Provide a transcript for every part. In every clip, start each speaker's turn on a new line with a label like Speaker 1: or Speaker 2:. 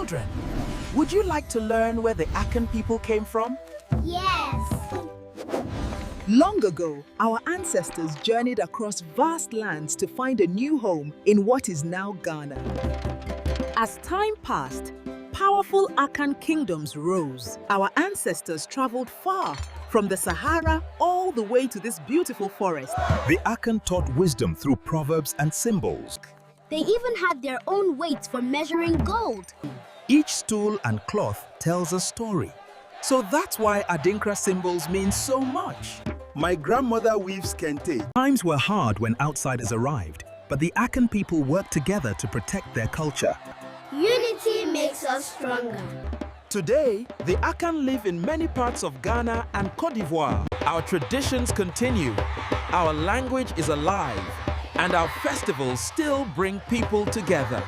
Speaker 1: Children, would you like to learn where the Akan people came from?
Speaker 2: Yes.
Speaker 3: Long ago, our ancestors journeyed across vast lands to find a new home in what is now Ghana. As time passed, powerful Akan kingdoms rose. Our ancestors traveled far, from the Sahara all the way to this beautiful forest.
Speaker 4: The Akan taught wisdom through proverbs and symbols.
Speaker 2: They even had their own weights for measuring gold.
Speaker 4: Each stool and cloth tells a story.
Speaker 1: So that's why Adinkra symbols mean so much.
Speaker 5: My grandmother weaves kente.
Speaker 4: Times were hard when outsiders arrived, but the Akan people worked together to protect their culture.
Speaker 2: Unity makes us stronger.
Speaker 1: Today, the Akan live in many parts of Ghana and Côte d'Ivoire. Our traditions continue, our language is alive, and our festivals still bring people together.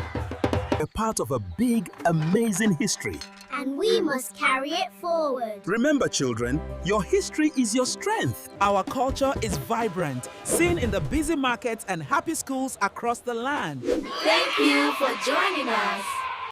Speaker 4: We're part of a big, amazing history.
Speaker 2: And we must carry it forward.
Speaker 4: Remember, children, your history is your strength.
Speaker 1: Our culture is vibrant, seen in the busy markets and happy schools across the land.
Speaker 2: Thank you for joining us.